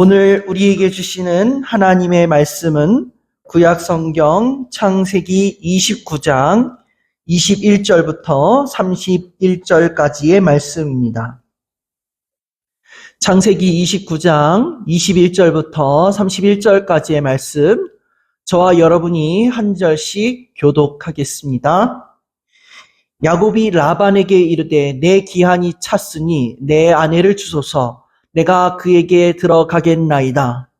오늘 우리에게 주시는 하나님의 말씀은 구약 성경 창세기 29장 21절부터 31절까지의 말씀입니다. 창세기 29장 21절부터 31절까지의 말씀, 저와 여러분이 한 절씩 교독하겠습니다. 야곱이 라반에게 이르되 내 기한이 찼으니 내 아내를 주소서. 내가 그에게 들어가겠나이다.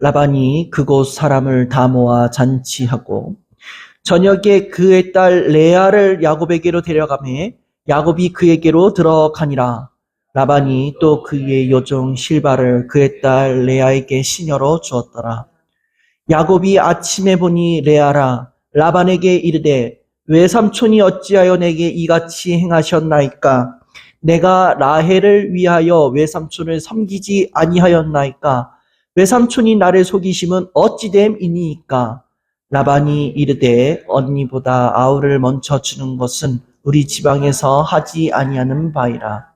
라반이 그곳 사람을 다 모아 잔치하고 저녁에 그의 딸 레아를 야곱에게로 데려가매 야곱이 그에게로 들어가니라. 라반이 또 그의 여종 실바를 그의 딸 레아에게 시녀로 주었더라. 야곱이 아침에 보니 레아라 라반에게 이르되 외삼촌이 어찌하여 내게 이같이 행하셨나이까? 내가 라헬을 위하여 외삼촌을 섬기지 아니하였나이까? 외삼촌이 나를 속이심은 어찌됨이니이까? 라반이 이르되 언니보다 아우를 먼저 주는 것은 우리 지방에서 하지 아니하는 바이라.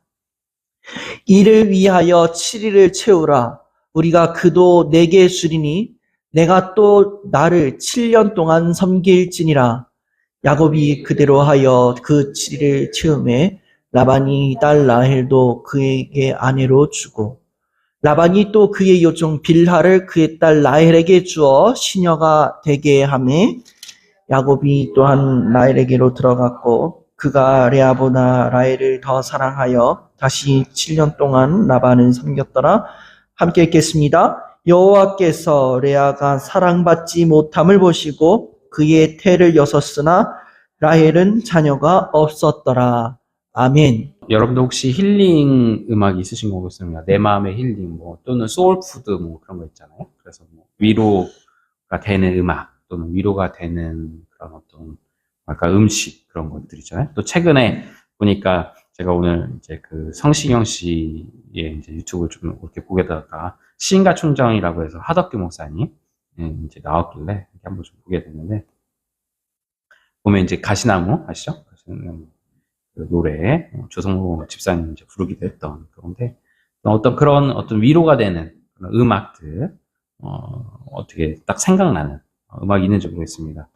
이를 위하여 7일을 채우라. 우리가 그도 내게 주리니 내가 또 나를 7년 동안 섬길지니라. 야곱이 그대로 하여 그 7일을 채우매 라반이 딸 라헬도 그에게 아내로 주고 라반이 또 그의 여종 빌하를 그의 딸 라헬에게 주어 시녀가 되게 하매 야곱이 또한 라헬에게로 들어갔고 그가 레아보다 라헬을 더 사랑하여 다시 7년 동안 라반을 섬겼더라. 함께 읽겠습니다. 여호와께서 레아가 사랑받지 못함을 보시고 그의 태를 여섰으나 라헬은 자녀가 없었더라. 아멘. 여러분도 혹시 힐링 음악이 있으신 거 있습니까? 내 마음의 힐링, 또는 소울푸드, 그런 거 있잖아요. 그래서 위로가 되는 음악, 또는 위로가 되는 그런 어떤, 음식, 그런 것들이잖아요. 또 최근에 보니까 제가 오늘 이제 그 성시경 씨의 이제 유튜브를 좀 이렇게 보게 되다가 시인가 춘정이라고 해서 하덕규 목사님, 이제 나왔길래 이렇게 한번 좀 보게 됐는데, 보면 이제 가시나무, 아시죠? 가시나무. 그 노래, 조성모 집사님 이제 부르기도 했던 그런데, 어떤 그런 어떤 위로가 되는 그런 음악들, 어떻게 딱 생각나는 음악이 있는지 모르겠습니다.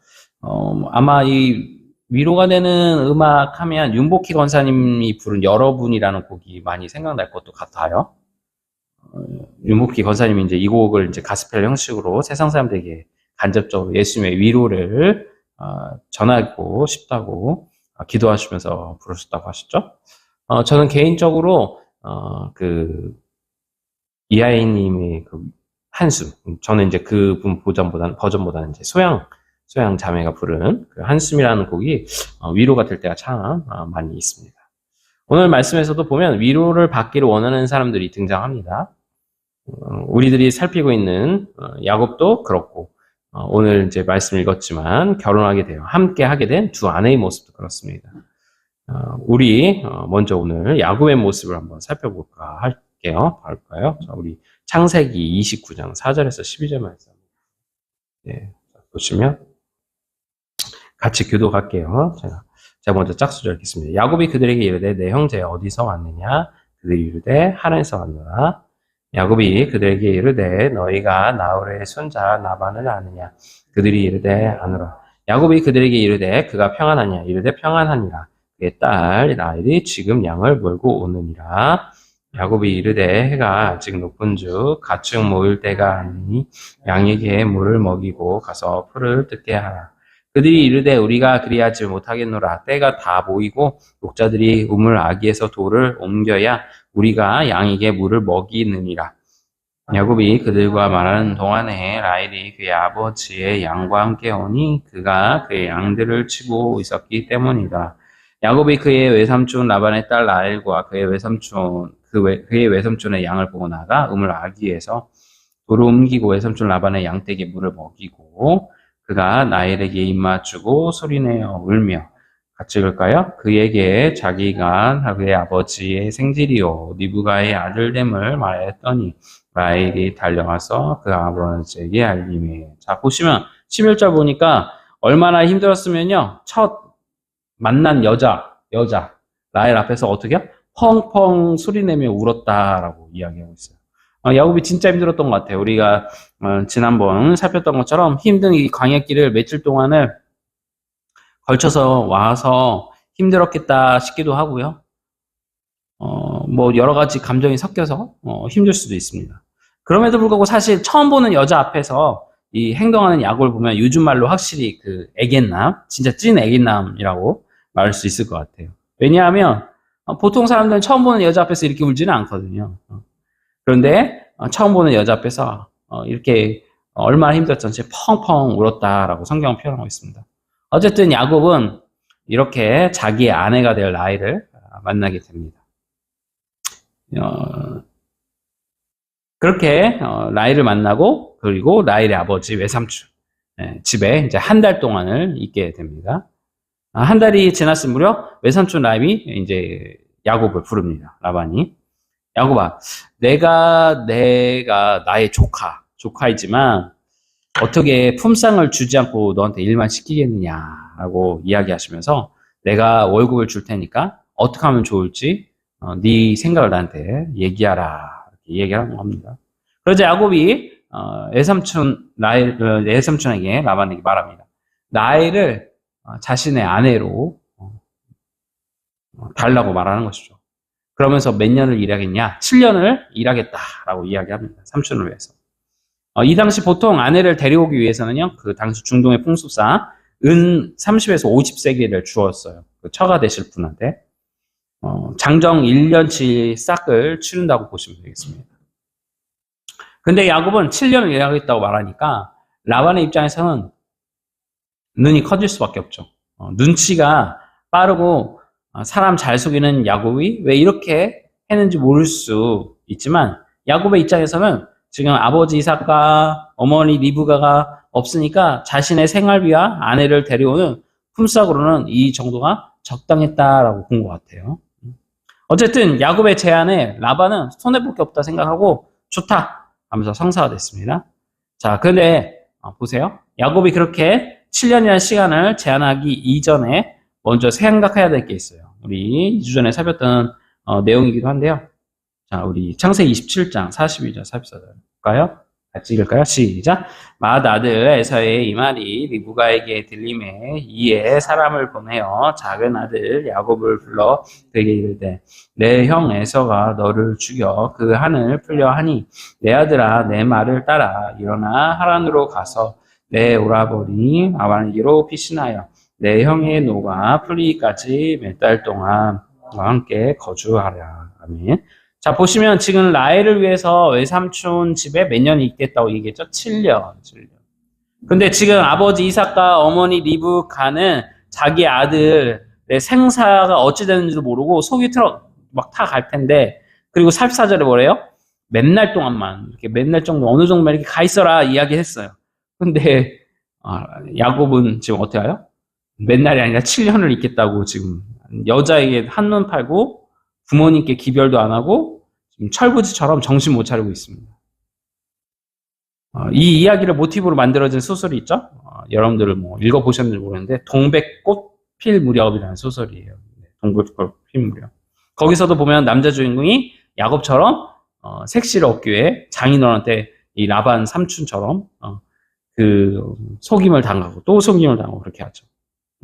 아마 이 위로가 되는 음악 하면 윤복희 권사님이 부른 여러분이라는 곡이 많이 생각날 것도 같아요. 윤복희 권사님이 이제 이 곡을 이제 가스펠 형식으로 세상 사람들에게 간접적으로 예수님의 위로를 전하고 싶다고 기도하시면서 부르셨다고 하셨죠. 저는 개인적으로 그 이하이님의 그 한숨, 저는 이제 그분 버전보다는 이제 소양 자매가 부른 그 한숨이라는 곡이 위로가 될 때가 참 많이 있습니다. 오늘 말씀에서도 보면 위로를 받기를 원하는 사람들이 등장합니다. 우리들이 살피고 있는 야곱도 그렇고, 오늘 이제 말씀 읽었지만 결혼하게 돼요. 함께 하게 된 두 아내의 모습도 그렇습니다. 우리 먼저 오늘 야곱의 모습을 한번 살펴볼까 할게요. 볼까요? 자, 우리 창세기 29장 4절에서 12절 말씀. 네, 보시면 같이 교독할게요. 제가 먼저 짝수절 읽겠습니다. 야곱이 그들에게 이르되 내 형제 어디서 왔느냐? 그들이 이르되 하란에서 왔노라. 야곱이 그들에게 이르되 너희가 나홀의 손자 라반을 아느냐? 그들이 이르되 아노라. 야곱이 그들에게 이르되 그가 평안하냐? 이르되 평안하니라. 그의 딸 라헬이 지금 양을 몰고 오느니라. 야곱이 이르되 해가 아직 높은즉 가축 모일 때가 아니니 양에게 물을 먹이고 가서 풀을 뜯게 하라. 그들이 이르되 우리가 그리하지 못하겠노라. 때가 다 보이고 목자들이 우물 아기에서 돌을 옮겨야 우리가 양에게 물을 먹이느니라. 야곱이 그들과 말하는 동안에 라헬이 그의 아버지의 양과 함께 오니 그가 그의 양들을 치고 있었기 때문이다. 야곱이 그의 외삼촌 라반의 딸 라헬과 그의 외삼촌의 양을 보고 나가 우물 아기에서 돌을 옮기고 외삼촌 라반의 양떼에게 물을 먹이고 그가 라헬에게 입맞추고 소리내어 울며 같이 읽을까요? 그에게 자기가 그의 아버지의 생질이요 리브가의 아들됨을 말하였더니 라헬이 달려가서 그 아버지에게 알림해. 자, 보시면 11절 보니까 얼마나 힘들었으면요. 첫 만난 여자 라헬 앞에서 어떻게 펑펑 소리내며 울었다라고 이야기하고 있어요. 야곱이 진짜 힘들었던 것 같아요. 우리가 지난번 살폈던 것처럼 힘든 이 광야길을 며칠 동안을 걸쳐서 와서 힘들었겠다 싶기도 하고요. 뭐 여러 가지 감정이 섞여서 힘들 수도 있습니다. 그럼에도 불구하고 사실 처음 보는 여자 앞에서 이 행동하는 야곱을 보면 요즘 말로 확실히 그 애견남, 진짜 찐 애견남이라고 말할 수 있을 것 같아요. 왜냐하면 보통 사람들은 처음 보는 여자 앞에서 이렇게 울지는 않거든요. 그런데 처음 보는 여자 앞에서 이렇게 얼마나 힘들었던지 펑펑 울었다라고 성경은 표현하고 있습니다. 어쨌든 야곱은 이렇게 자기의 아내가 될 라헬을 만나게 됩니다. 그렇게 라헬을 만나고 그리고 라헬의 아버지 외삼촌 집에 이제 한 달 동안을 있게 됩니다. 한 달이 지났을 무렵 외삼촌 라반이 이제 야곱을 부릅니다. 라반이 야곱아, 내가 나의 조카이지만 어떻게 품상을 주지 않고 너한테 일만 시키겠느냐라고 이야기하시면서 내가 월급을 줄 테니까 어떻게 하면 좋을지 네 생각을 나한테 얘기하라 이렇게 얘기하는 겁니다. 그러자 야곱이 외삼촌에게 라반에게 말합니다. 라헬을 자신의 아내로 달라고 말하는 것이죠. 그러면서 몇 년을 일하겠냐? 7년을 일하겠다라고 이야기합니다. 삼촌을 위해서. 이 당시 보통 아내를 데려오기 위해서는요, 그 당시 중동의 풍습상 은 30에서 50세겔을 주었어요. 그 처가 되실 분한테. 장정 1년치 싹을 치른다고 보시면 되겠습니다. 근데 야곱은 7년을 일하겠다고 말하니까 라반의 입장에서는 눈이 커질 수밖에 없죠. 눈치가 빠르고 사람 잘 속이는 야곱이 왜 이렇게 했는지 모를 수 있지만 야곱의 입장에서는 지금 아버지 이삭과 어머니 리브가가 없으니까 자신의 생활비와 아내를 데려오는 품삯으로는 이 정도가 적당했다라고 본 것 같아요. 어쨌든 야곱의 제안에 라반은 손해볼 게 없다 생각하고 좋다 하면서 성사가 됐습니다. 자, 근데 보세요. 야곱이 그렇게 7년이라는 시간을 제한하기 이전에 먼저 생각해야 될 게 있어요. 우리 2주 전에 살폈던 내용이기도 한데요. 자, 우리 창세기 27장 42절 44절 볼까요? 같이 읽을까요? 시작. 맏 아들 에서의 이 말이 리브가에게 들림에 이에 사람을 보내어 작은 아들 야곱을 불러 그에게 이르되 내 형 에서가 너를 죽여 그 한을 풀려 하니 내 아들아 내 말을 따라 일어나 하란으로 가서 내 오라버니 라반에게로 피신하여 내 형의 노가 풀리기까지 몇 달 동안 그와 함께 거주하라. 아멘. 자, 보시면 지금 라헬을 위해서 외삼촌 집에 몇 년이 있겠다고 얘기했죠? 7년. 근데 지금 아버지 이삭과 어머니 리브가는 자기 아들의 생사가 어찌 되는지도 모르고 속이 막 타 갈 텐데, 그리고 44절에 뭐래요? 맨날 동안만, 이렇게 맨날 정도, 어느 정도만 이렇게 가 있어라 이야기했어요. 근데, 야곱은 지금 어떻게 해요? 맨날이 아니라 7년을 있겠다고 지금 여자에게 한눈 팔고 부모님께 기별도 안 하고 지금 철부지처럼 정신 못 차리고 있습니다. 이 이야기를 모티브로 만들어진 소설이 있죠? 여러분들 뭐 읽어보셨는지 모르겠는데 동백꽃 필 무렵이라는 소설이에요. 동백꽃 필 무렵. 거기서도 보면 남자 주인공이 야곱처럼 색시를 얻기 위해 장인어른한테 이 라반 삼촌처럼 그 속임을 당하고 또 속임을 당하고 그렇게 하죠.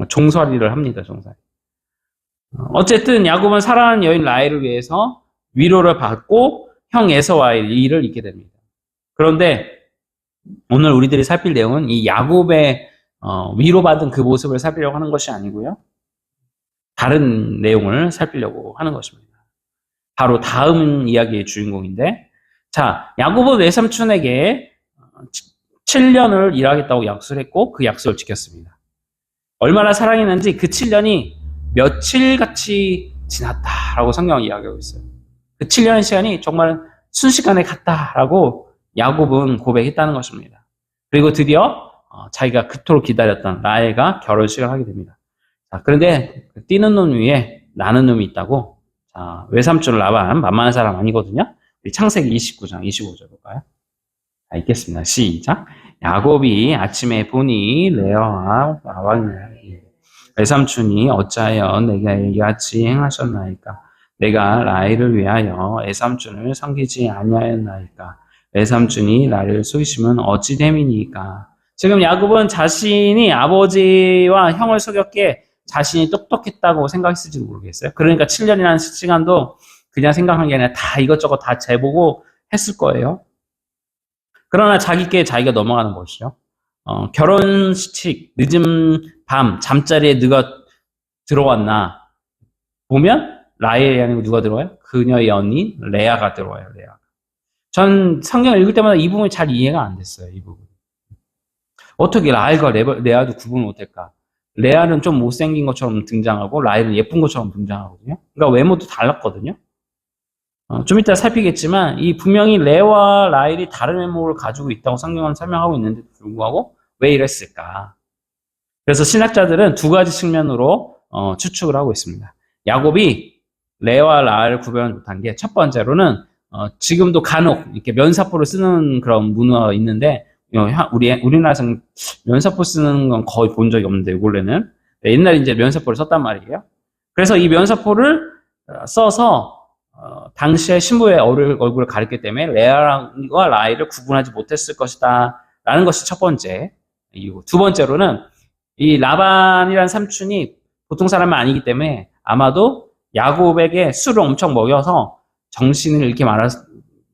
종살이를 합니다. 종살이. 어쨌든 야곱은 사랑하는 여인 라헬을 위해서 위로를 받고 형 에서와의 일을 잇게 됩니다. 그런데 오늘 우리들이 살필 내용은 이 야곱의 위로받은 그 모습을 살피려고 하는 것이 아니고요. 다른 내용을 살피려고 하는 것입니다. 바로 다음 이야기의 주인공인데, 자, 야곱은 외삼촌에게 7년을 일하겠다고 약속을 했고 그 약속을 지켰습니다. 얼마나 사랑했는지 그 7년이 며칠같이 지났다라고 성경은 이야기하고 있어요. 그 7년의 시간이 정말 순식간에 갔다라고 야곱은 고백했다는 것입니다. 그리고 드디어 자기가 그토록 기다렸던 라헬과 결혼식을 하게 됩니다. 자, 그런데 뛰는 놈 위에 나는 놈이 있다고. 자, 외삼촌 라반 만만한 사람 아니거든요. 우리 창세기 29장 25절 볼까요? 자, 읽겠습니다. 시작. 야곱이 아침에 보니 레아와 라반이 외삼촌이 어찌하여 내가 이같이 행하셨나이까? 내가 라헬을 위하여 애삼촌을 섬기지 아니하였나이까. 애삼촌이 나를 속이시면 어찌 됨이니까. 지금 야곱은 자신이 아버지와 형을 속였기에 자신이 똑똑했다고 생각했을지도 모르겠어요. 그러니까 7년이라는 시간도 그냥 생각한 게 아니라 다 이것저것 다 재보고 했을 거예요. 그러나 자기께 자기가 넘어가는 것이죠. 결혼식 늦은 밤 잠자리에 누가 들어왔나 보면 라헬이 아니고 누가 들어와요? 그녀의 언니 레아가 들어와요. 레아. 전 성경 읽을 때마다 이 부분이 잘 이해가 안 됐어요. 이 부분. 어떻게 라헬과 레아도 구분을 못할까? 레아는 좀 못생긴 것처럼 등장하고 라헬은 예쁜 것처럼 등장하거든요. 그러니까 외모도 달랐거든요. 좀 이따 살피겠지만 이 분명히 레아와 라헬이 다른 외모를 가지고 있다고 성경은 설명하고 있는데도 불구하고 왜 이랬을까? 그래서 신학자들은 두 가지 측면으로 추측을 하고 있습니다. 야곱이 레아와 라헬을 구별하지 못한 게 첫 번째로는 지금도 간혹 이렇게 면사포를 쓰는 그런 문화가 있는데 우리나라에서는 면사포 쓰는 건 거의 본 적이 없는데 원래는 옛날에 이제 면사포를 썼단 말이에요. 그래서 이 면사포를 써서 당시에 신부의 얼굴을 가렸기 때문에 레아와 라헬을 구분하지 못했을 것이다 라는 것이 첫 번째 이유. 두 번째로는 이 라반이라는 삼촌이 보통 사람은 아니기 때문에 아마도 야곱에게 술을 엄청 먹여서 정신을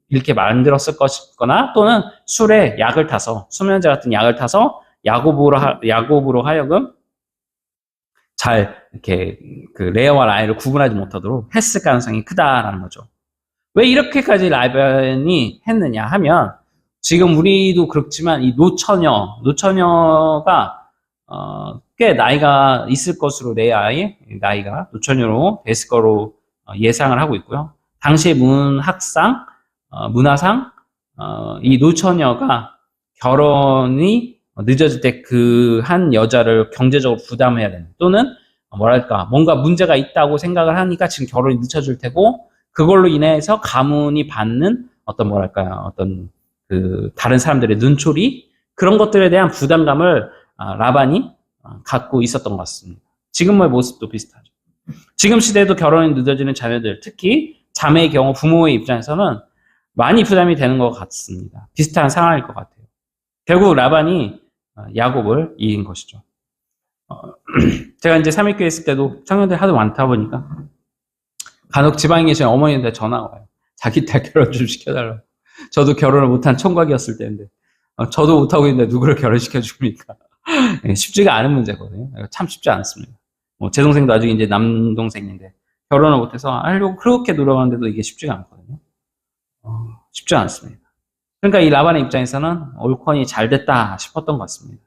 잃게 만들었을 것이거나 또는 술에 약을 타서 수면제 같은 약을 타서 야곱으로 하여금 잘 이렇게 그 레아와 라헬을 구분하지 못하도록 했을 가능성이 크다라는 거죠. 왜 이렇게까지 라반이 했느냐 하면 지금 우리도 그렇지만 이 노처녀가 꽤 나이가 있을 것으로 레아의 나이가 노처녀로 됐을 거로 예상을 하고 있고요. 당시의 문화상 이 노처녀가 결혼이 늦어질 때 그 한 여자를 경제적으로 부담해야 되는 또는 뭔가 문제가 있다고 생각을 하니까 지금 결혼이 늦춰질 테고 그걸로 인해서 가문이 받는 어떤 그 다른 사람들의 눈초리 그런 것들에 대한 부담감을 라반이 갖고 있었던 것 같습니다. 지금의 모습도 비슷하죠. 지금 시대에도 결혼이 늦어지는 자녀들, 특히 자매의 경우 부모의 입장에서는 많이 부담이 되는 것 같습니다. 비슷한 상황일 것 같아요. 결국 라반이 야곱을 이긴 것이죠. 제가 이제 삼일교회 있을 때도 청년들 하도 많다 보니까 간혹 지방에 계신 어머니한테 전화가 와요. 자기 딸 결혼 좀 시켜달라고. 저도 결혼을 못한 총각이었을 때인데 저도 못하고 있는데 누구를 결혼시켜 줍니까? 쉽지가 않은 문제거든요. 참 쉽지 않습니다. 제 동생도 아직 이제 남동생인데 결혼을 못해서 하려고 그렇게 노력하는데도 이게 쉽지가 않거든요. 쉽지 않습니다. 그러니까 이 라반의 입장에서는 올컨이 잘 됐다 싶었던 것 같습니다.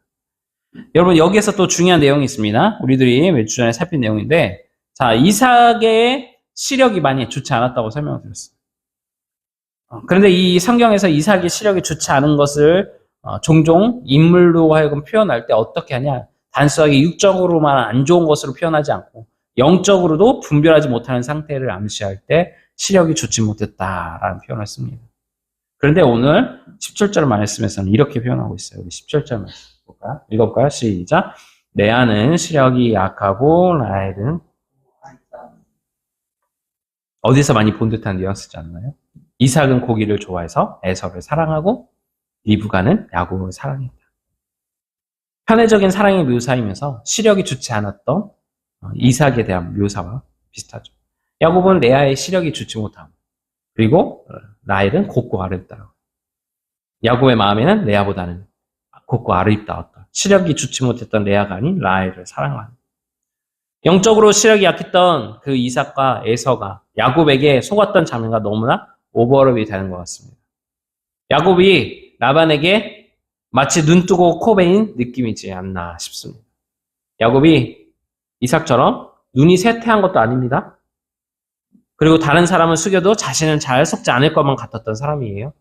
여러분 여기에서 또 중요한 내용이 있습니다. 우리들이 몇 주 전에 살핀 내용인데 자 이삭의 시력이 많이 좋지 않았다고 설명을 드렸어요. 그런데 이 성경에서 이삭의 시력이 좋지 않은 것을 종종 인물로 하여금 표현할 때 어떻게 하냐 단순하게 육적으로만 안 좋은 것으로 표현하지 않고 영적으로도 분별하지 못하는 상태를 암시할 때 시력이 좋지 못했다라는 표현을 씁니다. 그런데 오늘 17절 말씀에서는 이렇게 표현하고 있어요. 우리 17절 말씀 볼까요? 읽어볼까요? 시작. 레아는 시력이 약하고 라헬은 어디서 많이 본 듯한 뉘앙스지 않나요? 이삭은 고기를 좋아해서 에서를 사랑하고 리브가는 야곱을 사랑했다. 편애적인 사랑의 묘사이면서 시력이 좋지 않았던 이삭에 대한 묘사와 비슷하죠. 야곱은 레아의 시력이 좋지 못함. 그리고 라헬은 곱고 아름다워. 야곱의 마음에는 레아보다는 곱고 아름다웠다. 시력이 좋지 못했던 레아가 아닌 라헬을 사랑하는. 영적으로 시력이 약했던 그 이삭과 에서가 야곱에게 속았던 장면과 너무나 오버랩이 되는 것 같습니다. 야곱이 라반에게 마치 눈 뜨고 코 베인 느낌이지 않나 싶습니다. 야곱이 이삭처럼 눈이 쇠퇴한 것도 아닙니다. 그리고 다른 사람을 속여도 자신은 잘 속지 않을 것만 같았던 사람이에요.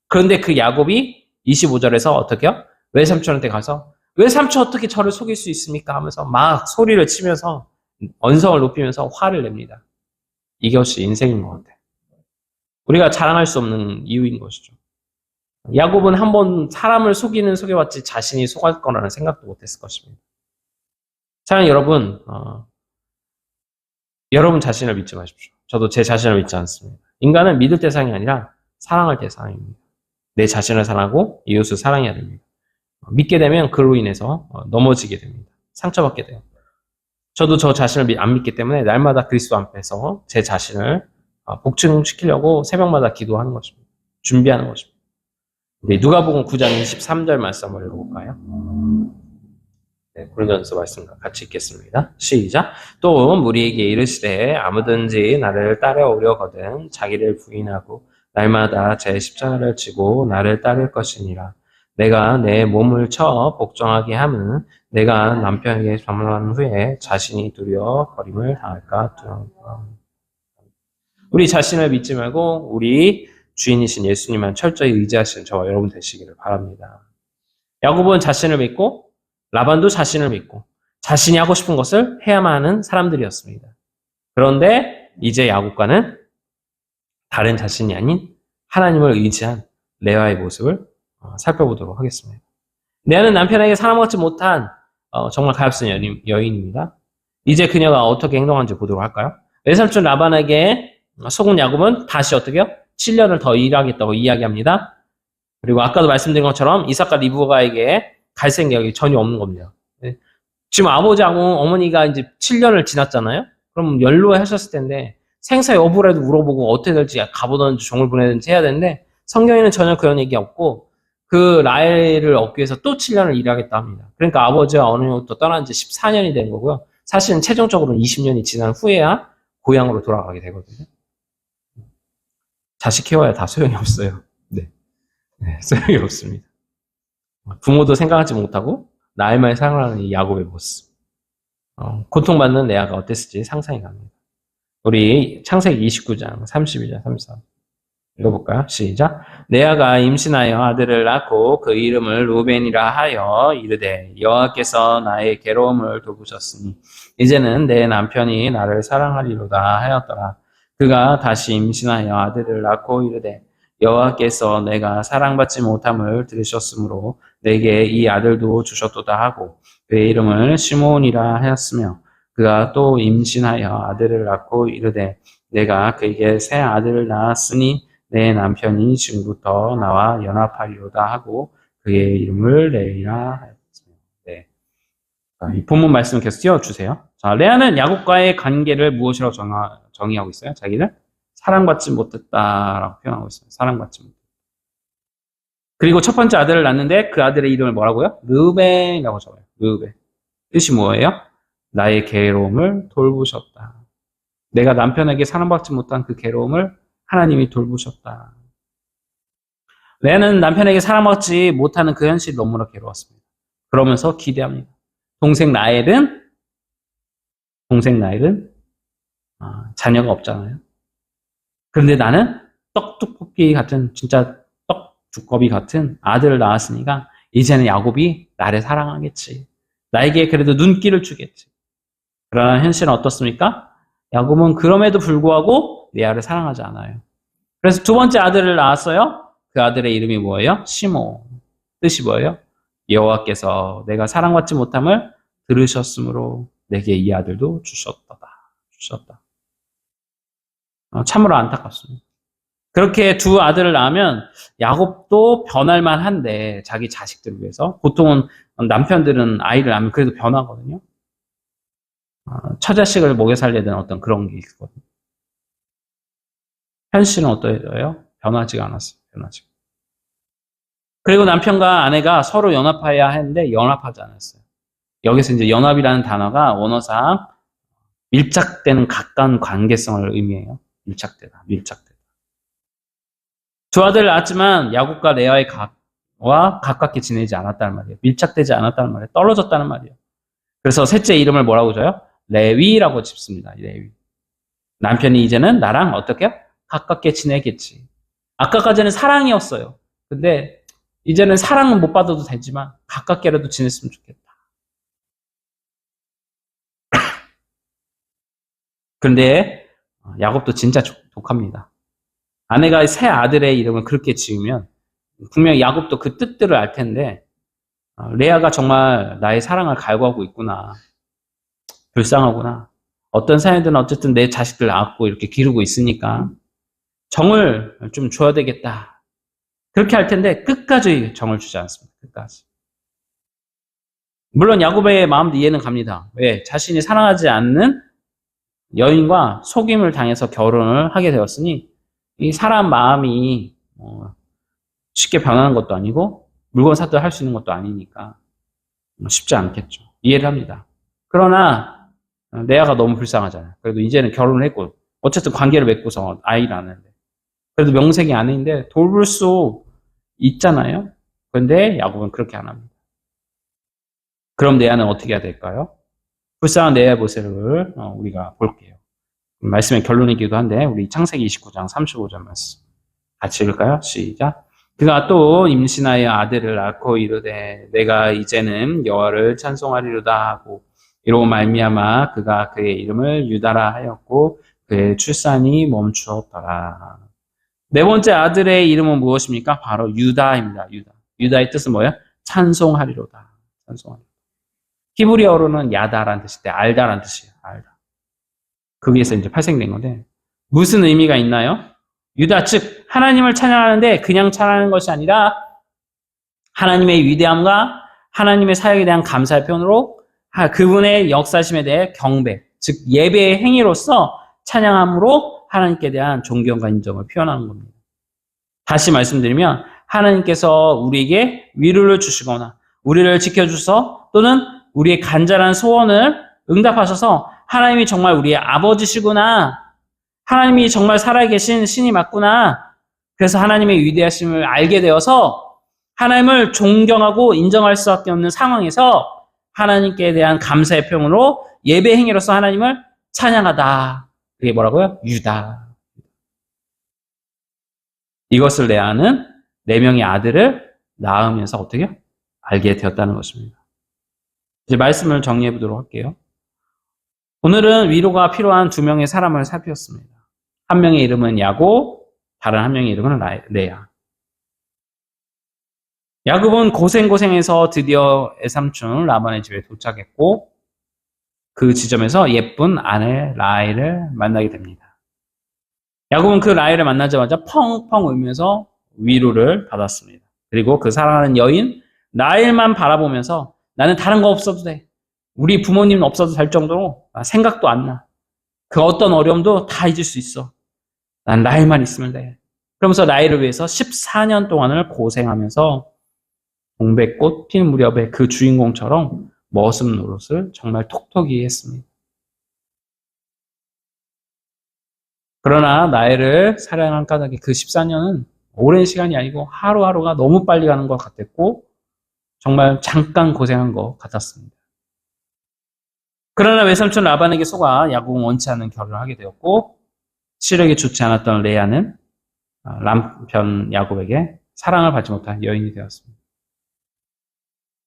그런데 그 야곱이 25절에서 어떻게요? 외삼촌한테 가서 외삼촌 어떻게 저를 속일 수 있습니까? 하면서 막 소리를 치면서 언성을 높이면서 화를 냅니다. 이것이 인생인 것 같아요. 우리가 자랑할 수 없는 이유인 것이죠. 야곱은 한번 사람을 속여봤지 자신이 속을 거라는 생각도 못했을 것입니다. 사랑하는 여러분, 여러분 자신을 믿지 마십시오. 저도 제 자신을 믿지 않습니다. 인간은 믿을 대상이 아니라 사랑할 대상입니다. 내 자신을 사랑하고 이웃을 사랑해야 됩니다. 믿게 되면 그로 인해서 넘어지게 됩니다. 상처받게 돼요. 저도 저 자신을 안 믿기 때문에 날마다 그리스도 앞에서 제 자신을 복충시키려고 새벽마다 기도하는 것입니다. 준비하는 것입니다. 누가복음 9장 23절 말씀 한번 읽어볼까요? 네, 고린도전서 말씀과 같이 읽겠습니다. 시작. 또 무리에게 이르시되 아무든지 나를 따라오려거든 자기를 부인하고 날마다 제 십자가를 지고 나를 따를 것이니라. 내가 내 몸을 쳐 복종하게 함은 내가 남편에게 전환한 후에 자신이 두려워 버림을 당할까 두려워. 우리 자신을 믿지 말고 우리 주인이신 예수님만 철저히 의지하시는 저와 여러분 되시기를 바랍니다. 야곱은 자신을 믿고 라반도 자신을 믿고 자신이 하고 싶은 것을 해야만 하는 사람들이었습니다. 그런데 이제 야곱과는 다른 자신이 아닌 하나님을 의지한 레아의 모습을 살펴보도록 하겠습니다. 레아는 남편에게 사랑받지 못한 정말 가엾은 여인입니다. 이제 그녀가 어떻게 행동하는지 보도록 할까요? 외삼촌 라반에게 속은 야곱은 다시 어떻게 해요? 7년을 더 일하겠다고 이야기합니다. 그리고 아까도 말씀드린 것처럼 이삭과 리브가에게 갈 생각이 전혀 없는 겁니다. 지금 아버지하고 어머니가 이제 7년을 지났잖아요? 그럼 연로해 하셨을 텐데 생사 여부라도 물어보고 어떻게 될지 가보든지 종을 보내든지 해야 되는데 성경에는 전혀 그런 얘기 없고 그 라헬을 얻기 위해서 또 7년을 일하겠다 합니다. 그러니까 아버지가 어느 정도 떠난 지 14년이 된 거고요. 사실은 최종적으로는 20년이 지난 후에야 고향으로 돌아가게 되거든요. 자식 키워야 다 소용이 없어요. 네, 소용이 없습니다. 부모도 생각하지 못하고 나일만을 사랑하는 이 야곱의 모습. 고통받는 레아가 어땠을지 상상이 갑니다. 우리 창세기 29장 32절 33 읽어볼까요? 시작. 레아가 임신하여 아들을 낳고 그 이름을 루벤이라 하여 이르되 여호와께서 나의 괴로움을 돌보셨으니 이제는 내 남편이 나를 사랑하리로다 하였더라. 그가 다시 임신하여 아들을 낳고 이르되 여호와께서 내가 사랑받지 못함을 들으셨으므로 내게 이 아들도 주셨도다 하고 그의 이름을 시므온이라 하였으며 그가 또 임신하여 아들을 낳고 이르되 내가 그에게 새 아들을 낳았으니 내 남편이 지금부터 나와 연합하리로다 하고 그의 이름을 레이라 하였으며. 네. 이 본문 말씀 계속 띄워주세요. 자, 레아는 야곱과의 관계를 무엇이라고 정의하고 있어요? 자기를 사랑받지 못했다라고 표현하고 있어요. 사랑받지 못했다. 그리고 첫 번째 아들을 낳는데 그 아들의 이름을 뭐라고요? 르벤이라고 적어요. 르벤. 뜻이 뭐예요? 나의 괴로움을 돌보셨다. 내가 남편에게 사랑받지 못한 그 괴로움을 하나님이 돌보셨다. 레아는 남편에게 사랑받지 못하는 그 현실이 너무나 괴로웠습니다. 그러면서 기대합니다. 동생 라헬은 자녀가 없잖아요. 그런데 나는 떡두꺼비 같은 진짜 떡두꺼비 같은 아들을 낳았으니까 이제는 야곱이 나를 사랑하겠지. 나에게 그래도 눈길을 주겠지. 그러나 현실은 어떻습니까? 야곱은 그럼에도 불구하고 레아를 사랑하지 않아요. 그래서 두 번째 아들을 낳았어요. 그 아들의 이름이 뭐예요? 시므온. 뜻이 뭐예요? 여호와께서 내가 사랑받지 못함을 들으셨으므로 내게 이 아들도 주셨다. 참으로 안타깝습니다. 그렇게 두 아들을 낳으면 야곱도 변할만 한데 자기 자식들을 위해서 보통은 남편들은 아이를 낳으면 그래도 변하거든요. 처자식을 먹여 살려야 되는 어떤 그런 게 있거든요. 현실은 어떠해요? 변하지가 않았어요. 그리고 남편과 아내가 서로 연합해야 하는데 연합하지 않았어요. 여기서 이제 연합이라는 단어가 원어상 밀착되는 가까운 관계성을 의미해요. 밀착되다. 두 아들을 낳았지만 야곱과 레아의 가깝게 지내지 않았다는 말이에요. 밀착되지 않았다는 말이에요. 떨어졌다는 말이에요. 그래서 셋째 이름을 뭐라고 줘요? 레위라고 짓습니다. 레위. 남편이 이제는 나랑 어떻게 가깝게 지내겠지. 아까까지는 사랑이었어요. 근데 이제는 사랑은 못 받아도 되지만 가깝게라도 지냈으면 좋겠다. 그런데 야곱도 진짜 독합니다. 아내가 새 아들의 이름을 그렇게 지으면 분명히 야곱도 그 뜻들을 알 텐데 레아가 정말 나의 사랑을 갈구하고 있구나. 불쌍하구나. 어떤 사연들은 어쨌든 내 자식들 낳았고 이렇게 기르고 있으니까 정을 좀 줘야 되겠다. 그렇게 할 텐데 끝까지 정을 주지 않습니다. 끝까지. 물론 야곱의 마음도 이해는 갑니다. 왜? 자신이 사랑하지 않는 여인과 속임을 당해서 결혼을 하게 되었으니 이 사람 마음이 쉽게 변하는 것도 아니고 물건 샀다 할 수 있는 것도 아니니까 쉽지 않겠죠. 이해를 합니다. 그러나 레아가 너무 불쌍하잖아요. 그래도 이제는 결혼을 했고 어쨌든 관계를 맺고서 아이를 낳는데 그래도 명색이 아내인데 돌볼 수 있잖아요. 그런데 야곱은 그렇게 안 합니다. 그럼 레아는 어떻게 해야 될까요? 불쌍한 레아의 모습을 우리가 볼게요. 말씀의 결론이기도 한데 우리 창세기 29장 35절 말씀 같이 읽을까요? 시작. 그가 또 임신하여 아들을 낳고 이르되 내가 이제는 여호와를 찬송하리로다 하고 이로 말미암아 그가 그의 이름을 유다라 하였고 그의 출산이 멈추었더라. 네 번째 아들의 이름은 무엇입니까? 바로 유다입니다. 유다. 유다의 뜻은 뭐예요? 찬송하리로다. 찬송하리로다. 히브리어로는 야다라는 뜻인데 알다라는 뜻이에요. 알다. 거기에서 이제 파생된 건데 무슨 의미가 있나요? 유다 즉 하나님을 찬양하는데 그냥 찬양하는 것이 아니라 하나님의 위대함과 하나님의 사역에 대한 감사의 표현으로 그분의 역사심에 대해 경배, 즉 예배의 행위로서 찬양함으로 하나님께 대한 존경과 인정을 표현하는 겁니다. 다시 말씀드리면 하나님께서 우리에게 위로를 주시거나 우리를 지켜주셔서 또는 우리의 간절한 소원을 응답하셔서 하나님이 정말 우리의 아버지시구나, 하나님이 정말 살아계신 신이 맞구나, 그래서 하나님의 위대하심을 알게 되어서 하나님을 존경하고 인정할 수밖에 없는 상황에서 하나님께 대한 감사의 표현으로 예배 행위로서 하나님을 찬양하다. 그게 뭐라고요? 유다. 이것을 레아는 4명의 아들을 낳으면서 어떻게 알게 되었다는 것입니다. 이제 말씀을 정리해 보도록 할게요. 오늘은 위로가 필요한 2명의 사람을 살폈습니다. 한 명의 이름은 야곱, 다른 한 명의 이름은 레아. 야곱은 고생해서 드디어 애삼촌 라반의 집에 도착했고 그 지점에서 예쁜 아내 라헬을 만나게 됩니다. 야곱은 그 라헬을 만나자마자 펑펑 울면서 위로를 받았습니다. 그리고 그 사랑하는 여인 라헬만 바라보면서 나는 다른 거 없어도 돼. 우리 부모님 없어도 될 정도로 생각도 안 나. 그 어떤 어려움도 다 잊을 수 있어. 난 라헬만 있으면 돼. 그러면서 라헬을 위해서 14년 동안을 고생하면서 동백꽃 피는 무렵에 그 주인공처럼 머슴 노릇을 정말 톡톡히 했습니다. 그러나 라헬을 사랑한 까닭에 그 14년은 오랜 시간이 아니고 하루하루가 너무 빨리 가는 것 같았고 정말 잠깐 고생한 것 같았습니다. 그러나 외삼촌 라반에게 속아 야곱은 원치 않는 결혼을 하게 되었고 시력이 좋지 않았던 레아는 남편 야곱에게 사랑을 받지 못한 여인이 되었습니다.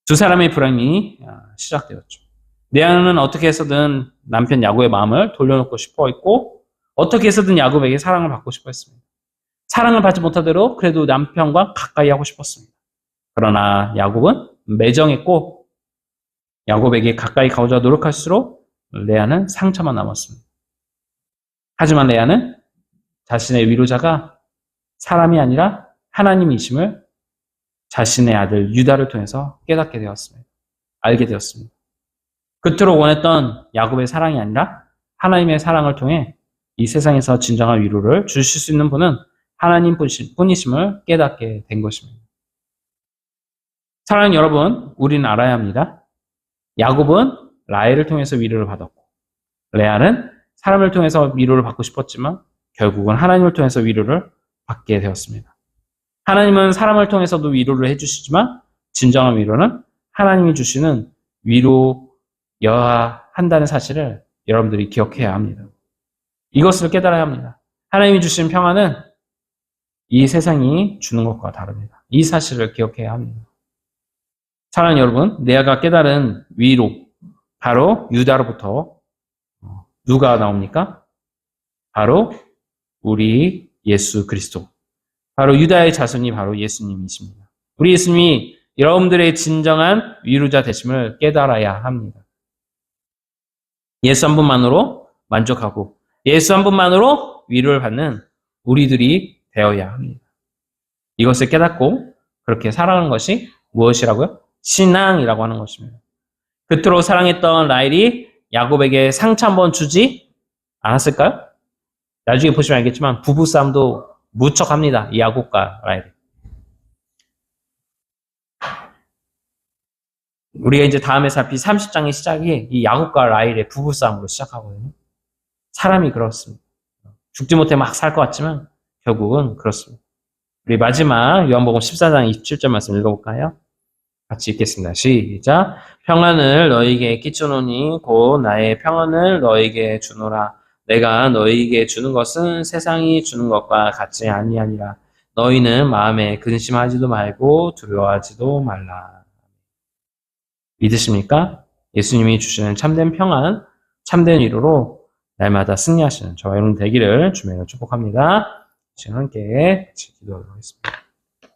두 사람의 불행이 시작되었죠. 레아는 어떻게 해서든 남편 야곱의 마음을 돌려놓고 싶어 했고 어떻게 해서든 야곱에게 사랑을 받고 싶어 했습니다. 사랑을 받지 못하도록 그래도 남편과 가까이 하고 싶었습니다. 그러나 야곱은 매정했고 야곱에게 가까이 가고자 노력할수록 레아는 상처만 남았습니다. 하지만 레아는 자신의 위로자가 사람이 아니라 하나님이심을 자신의 아들 유다를 통해서 깨닫게 되었습니다. 알게 되었습니다. 그토록 원했던 야곱의 사랑이 아니라 하나님의 사랑을 통해 이 세상에서 진정한 위로를 주실 수 있는 분은 하나님 뿐이심을 깨닫게 된 것입니다. 사랑하는 여러분, 우리는 알아야 합니다. 야곱은 라헬을 통해서 위로를 받았고 레아는 사람을 통해서 위로를 받고 싶었지만 결국은 하나님을 통해서 위로를 받게 되었습니다. 하나님은 사람을 통해서도 위로를 해주시지만 진정한 위로는 하나님이 주시는 위로여야 한다는 사실을 여러분들이 기억해야 합니다. 이것을 깨달아야 합니다. 하나님이 주신 평안은 이 세상이 주는 것과 다릅니다. 이 사실을 기억해야 합니다. 사랑하는 여러분, 레아가 깨달은 위로, 바로 유다로부터 누가 나옵니까? 바로 우리 예수 그리스도. 바로 유다의 자손이 바로 예수님이십니다. 우리 예수님이 여러분들의 진정한 위로자 되심을 깨달아야 합니다. 예수 한 분만으로 만족하고 예수 한 분만으로 위로를 받는 우리들이 되어야 합니다. 이것을 깨닫고 그렇게 살아가는 것이 무엇이라고요? 신앙이라고 하는 것입니다. 그토록 사랑했던 라헬이 야곱에게 상처 한번 주지 않았을까요? 나중에 보시면 알겠지만 부부싸움도 무척 합니다. 이 야곱과 라헬이. 우리가 이제 다음에 살필 30장의 시작이 이 야곱과 라헬의 부부싸움으로 시작하거든요. 사람이 그렇습니다. 죽지 못해 막 살 것 같지만 결국은 그렇습니다. 우리 마지막 요한복음 14장 27절 말씀 읽어볼까요? 같이 읽겠습니다. 시작. 평안을 너희에게 끼쳐노니 곧 나의 평안을 너희에게 주노라. 내가 너희에게 주는 것은 세상이 주는 것과 같지 아니하니라. 너희는 마음에 근심하지도 말고 두려워하지도 말라. 믿으십니까? 예수님이 주시는 참된 평안, 참된 위로로 날마다 승리하시는 저와 여러분 되기를 주님으로 축복합니다. 지금 함께 같이 기도하도록 하겠습니다.